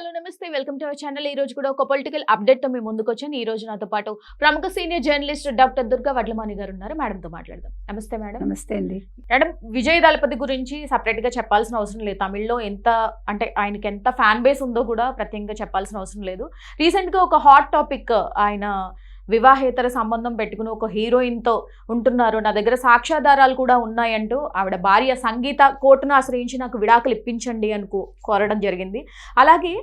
Hello నమస్తే welcome to our channel. ఈ రోజు కూడా ఒక పొలిటికల్ అప్డేట్ తో మేము ముందుకు వచ్చాను. ఈ రోజు నాతో పాటు ప్రముఖ senior journalist doctor Durga Vadlamani గారు ఉన్నారు. మేడం తో మాట్లాడదాం. నమస్తే మేడం. నమస్తే అండి. మేడం, విజయ్ దళపతి గురించి సపరేట్ గా చెప్పాల్సిన అవసరం లేదు. తమిళ్లో ఎంత అంటే ఆయనకి ఎంత ఫ్యాన్ బేస్ ఉందో కూడా ప్రత్యేకంగా చెప్పాల్సిన అవసరం లేదు. రీసెంట్ గా ఒక హాట్ టాపిక్, ఆయన వివాహేతర సంబంధం పెట్టుకుని ఒక హీరోయిన్ తో ఉంటున్నారు, నా దగ్గర సాక్ష్యాధారాలు కూడా ఉన్నాయంటూ ఆవిడ భార్య సంగీత కోర్టును ఆశ్రయించి నాకు విడాకులు ఇప్పించండి అని కోరడం జరిగింది. అలాగే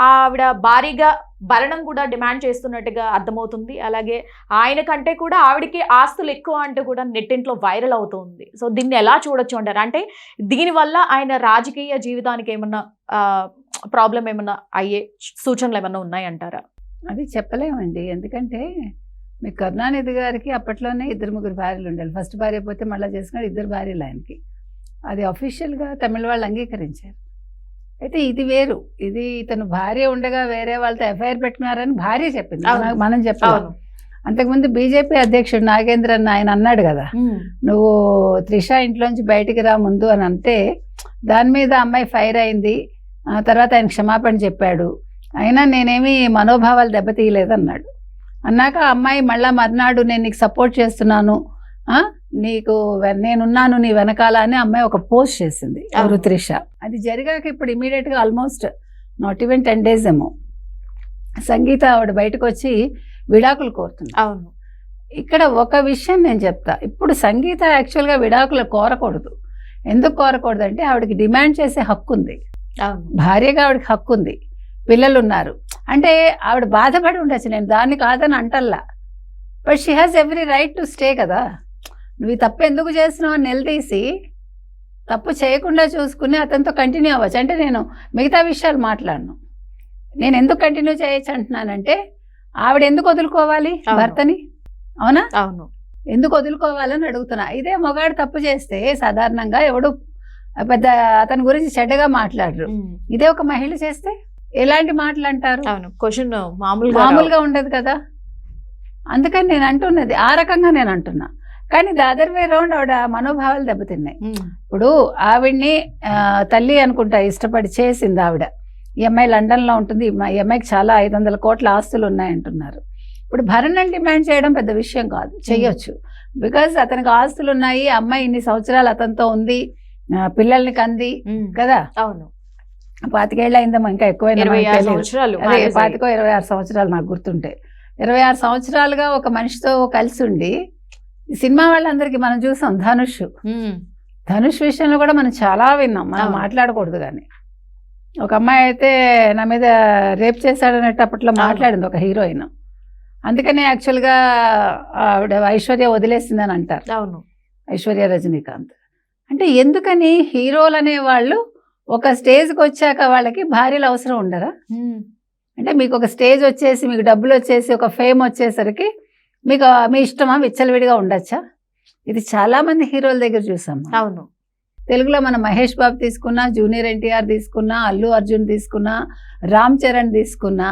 ఆవిడ భారీగా భరణం కూడా డిమాండ్ చేస్తున్నట్టుగా అర్థమవుతుంది. అలాగే ఆయన కంటే కూడా ఆవిడకి ఆస్తులు ఎక్కువ అంటూ కూడా నెట్టింట్లో వైరల్ అవుతుంది. సో దీన్ని ఎలా చూడొచ్చు అంటారు? అంటే దీనివల్ల ఆయన రాజకీయ జీవితానికి ఏమన్నా ప్రాబ్లం ఏమన్నా అయ్యే సూచనలు ఏమన్నా ఉన్నాయంటారా? అది చెప్పలేమండి. ఎందుకంటే మీ కరుణానిధి గారికి అప్పట్లోనే 2-3 భార్యలు ఉండాలి. ఫస్ట్ భార్య పోతే మళ్ళీ చేసుకున్నాడు, 2 భార్యలు ఆయనకి. అది అఫీషియల్గా తమిళ వాళ్ళు అంగీకరించారు. అయితే ఇది వేరు, ఇది ఇతను భార్య ఉండగా వేరే వాళ్ళతో ఎఫ్ఐఆర్ పెట్టుకున్నారని భార్య చెప్పింది, మనం చెప్పాలి. అంతకుముందు బీజేపీ అధ్యక్షుడు నాగేంద్రన్ ఆయన అన్నాడు కదా, నువ్వు త్రిష ఇంట్లోంచి బయటికి రా ముందు అని అంటే, దాని మీద అమ్మాయి ఫైర్ అయింది. తర్వాత ఆయన క్షమాపణ చెప్పాడు. అయినా నేనేమి మనోభావాలు దెబ్బతీయలేదన్నాడు. అన్నాక అమ్మాయి మళ్ళా మర్నాడు నేను నీకు సపోర్ట్ చేస్తున్నాను, నీకు నేనున్నాను నీ వెనకాల అని అమ్మాయి ఒక పోస్ట్ చేసింది, ఎవరు త్రిష. అది జరిగాక ఇప్పుడు ఇమీడియట్గా ఆల్మోస్ట్ నాట్ ఈవెన్ 10 days ఏమో సంగీత ఆవిడ బయటకు వచ్చి విడాకులు కోరుతుంది. అవును, ఇక్కడ ఒక విషయం నేను చెప్తా. ఇప్పుడు సంగీత యాక్చువల్గా విడాకులు కోరకూడదు. ఎందుకు కోరకూడదు అంటే ఆవిడకి డిమాండ్ చేసే హక్కు ఉంది, భార్యగా ఆవిడకి హక్కు ఉంది, పిల్లలు ఉన్నారు. అంటే ఆవిడ బాధపడి ఉండొచ్చు, నేను దాన్ని కాదని అంటల్లా. But she has every right to stay కదా. నువ్వు ఈ తప్పు ఎందుకు చేసినావు అని నిలదీసి తప్పు చేయకుండా చూసుకుని అతనితో కంటిన్యూ అవ్వచ్చు. అంటే నేను మిగతా విషయాలు మాట్లాడను, నేను ఎందుకు కంటిన్యూ చేయొచ్చు అంటున్నానంటే, ఆవిడ ఎందుకు వదులుకోవాలి భర్తని? అవునా? అవును, ఎందుకు వదులుకోవాలని అడుగుతున్నా. ఇదే మొగాడు తప్పు చేస్తే సాధారణంగా ఎవడు పెద్ద అతని గురించి చెడ్డగా మాట్లాడరు. ఇదే ఒక మహిళ చేస్తే ఎలాంటి మాటలు అంటారు? క్వశ్చన్ మామూలుగా ఉండదు కదా. అందుకని నేను అంటున్నది ఆ రకంగా నేను అంటున్నా. కానీ ద అదర్ వే రౌండ్ ఆవిడ మనోభావాలు దెబ్బతిన్నాయి. ఇప్పుడు ఆవిడ్ని తల్లి అనుకుంటా ఇష్టపడి చేసింది ఆవిడ. ఈ అమ్మాయి లండన్లో ఉంటుంది, ఈ అమ్మాయికి చాలా 500 కోట్ల ఆస్తులు ఉన్నాయంటున్నారు. ఇప్పుడు భరణం డిమాండ్ చేయడం పెద్ద విషయం కాదు, చెయ్యొచ్చు. బికాజ్ అతనికి ఆస్తులు ఉన్నాయి, అమ్మాయి ఇన్ని సంవత్సరాలు అతనితో ఉంది, పిల్లల్ని కంది కదా. అవును, 25 ఏళ్ళు అయిందమ్మా, ఇంకా ఎక్కువైనా 25-26 సంవత్సరాలు నాకు గుర్తుంటే. 26 సంవత్సరాలుగా ఒక మనిషితో కలిసి ఉండి, సినిమా వాళ్ళందరికీ మనం చూసాం. ధనుష్ విషయంలో కూడా మనం చాలా విన్నాం, మనం మాట్లాడకూడదు. కానీ ఒక అమ్మాయి అయితే నా మీద రేప్ చేశాడన్నట్టు అప్పట్లో మాట్లాడింది ఒక హీరోయిన్. అందుకనే యాక్చువల్గా ఆవిడ ఐశ్వర్య వదిలేసిందని అంటారు. అవును, ఐశ్వర్య రజనీకాంత్. అంటే ఎందుకని హీరోలు అనే వాళ్ళు ఒక స్టేజ్కి వచ్చాక వాళ్ళకి భార్యలు అవసరం ఉండరా? అంటే మీకు ఒక స్టేజ్ వచ్చేసి, మీకు డబ్బులు వచ్చేసి, ఒక ఫేమ్ వచ్చేసరికి మీకు మీ ఇష్టమా విచ్చలవిడిగా ఉండొచ్చా? ఇది చాలామంది హీరోల దగ్గర చూసాం. అవును, తెలుగులో మనం మహేష్ బాబు తీసుకున్నా, జూనియర్ ఎన్టీఆర్ తీసుకున్నా, అల్లు అర్జున్ తీసుకున్నా, రామ్ చరణ్ తీసుకున్నా,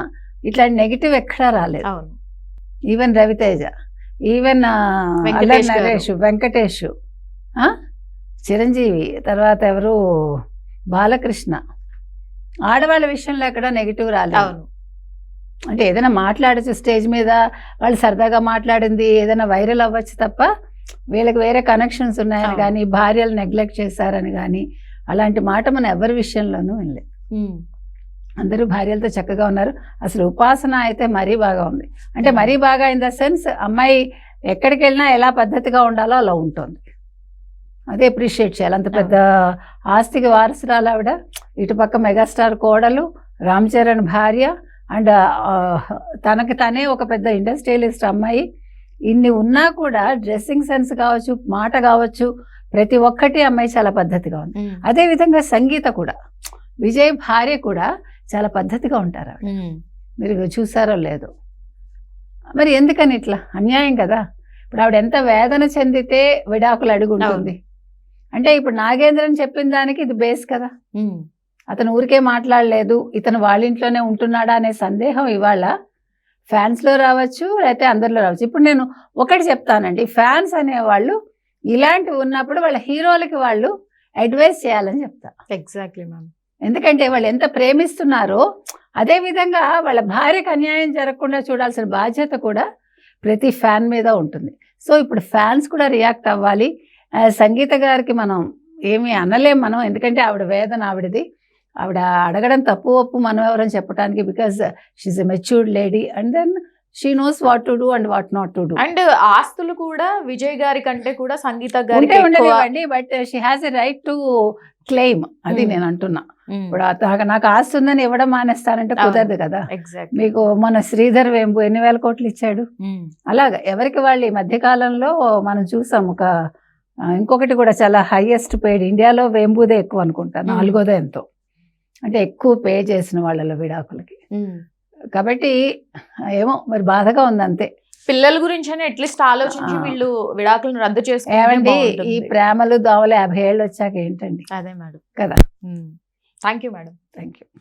ఇట్లాంటి నెగిటివ్ ఎక్కడా రాలేదు. అవును, ఈవెన్ రవితేజ, ఈవెన్ నరేష్, వెంకటేష్, చిరంజీవి, తర్వాత ఎవరు బాలకృష్ణ, ఆడవాళ్ళ విషయంలో ఎక్కడ నెగిటివ్ రాలేదు. అంటే ఏదైనా మాట్లాడచ్చు స్టేజ్ మీద, వాళ్ళు సరదాగా మాట్లాడింది ఏదైనా వైరల్ అవ్వచ్చు తప్ప, వీళ్ళకి వేరే కనెక్షన్స్ ఉన్నాయని కానీ, భార్యలు నెగ్లెక్ట్ చేశారని కానీ అలాంటి మాట మనం ఎవరి విషయంలోనూ వినలేదు. అందరూ భార్యలతో చక్కగా ఉన్నారు. అసలు ఉపాసన అయితే మరీ బాగా ఉంది. అంటే మరీ బాగా ఇన్ ద సెన్స్, అమ్మాయి ఎక్కడికి వెళ్ళినా ఎలా పద్ధతిగా ఉండాలో అలా ఉంటుంది. అదే అప్రిషియేట్ చేయాలి. అంత పెద్ద ఆస్తికి వారసురాలు ఆవిడ, ఇటుపక్క మెగాస్టార్ కోడలు, రామ్ చరణ్ భార్య, అండ్ తనకి తనే ఒక పెద్ద ఇండస్ట్రియలిస్ట్ అమ్మాయి. ఇన్ని ఉన్నా కూడా డ్రెస్సింగ్ సెన్స్ కావచ్చు, మాట కావచ్చు, ప్రతి ఒక్కటి అమ్మాయి చాలా పద్ధతిగా ఉంది. అదేవిధంగా సంగీత కూడా, విజయ్ భార్య కూడా చాలా పద్ధతిగా ఉంటారు. మీరు చూసారో లేదో. మరి ఎందుకని ఇట్లా అన్యాయం కదా. ఇప్పుడు ఆవిడ ఎంత వేదన చెందితే విడాకులు అడుగుంటుంది. అంటే ఇప్పుడు నాగేంద్రన్ చెప్పిన దానికి ఇది బేస్ కదా. అతను ఊరికే మాట్లాడలేదు, ఇతను వాళ్ళ ఇంట్లోనే ఉంటున్నాడా అనే సందేహం ఇవాళ ఫ్యాన్స్లో రావచ్చు, లేకపోతే అందరిలో రావచ్చు. ఇప్పుడు నేను ఒకటి చెప్తానండి, ఫ్యాన్స్ అనేవాళ్ళు ఇలాంటివి ఉన్నప్పుడు వాళ్ళ హీరోలకి వాళ్ళు అడ్వైస్ చేయాలని చెప్తా. Exactly ma'am. ఎందుకంటే వాళ్ళు ఎంత ప్రేమిస్తున్నారో అదేవిధంగా వాళ్ళ భార్యకు అన్యాయం జరగకుండా చూడాల్సిన బాధ్యత కూడా ప్రతి ఫ్యాన్ మీద ఉంటుంది. సో ఇప్పుడు ఫ్యాన్స్ కూడా రియాక్ట్ అవ్వాలి. సంగీత గారికి మనం ఏమీ అనలేం మనం, ఎందుకంటే ఆవిడ వేదన ఆవిడది. ఆవిడ అడగడం తప్పు ఒప్పు మనం ఎవరని చెప్పడానికి, because she's a matured lady and then she knows what to do and what not to do. And ఆస్తులు కూడా విజయ్ గారి కంటే కూడా సంగీత గారి ఉంటే ఉండలేవండి, but she has a right to claim. అది నేను అంటున్నా. ఇప్పుడు నాకు ఆస్తి ఉందని ఇవ్వడం మానేస్తానంటే కుదరదు కదా. మీకు మన శ్రీధర్ వేంబు ఎన్ని వేల కోట్లు ఇచ్చాడు. అలాగా ఎవరికి వాళ్ళు ఈ మధ్య కాలంలో మనం చూసాం. ఇంకొకటి కూడా చాలా హైయెస్ట్ పేడ్ ఇండియాలో వేంబుదే ఎక్కువ అనుకుంటా, 4వ ఎంతో, అంటే ఎక్కువ పే చేసిన వాళ్ళలో విడాకులకి. కాబట్టి ఏమో మరి బాధగా ఉంది అంతే. పిల్లల గురించి అట్లీస్ట్ ఆలోచించి వీళ్ళు విడాకులను రద్దు చేసుకోండి. ఈ ప్రేమలు దోవలు 50 ఏళ్ళు వచ్చాక ఏంటండి. అదే మేడం కదా. Thank you madam. Thank you.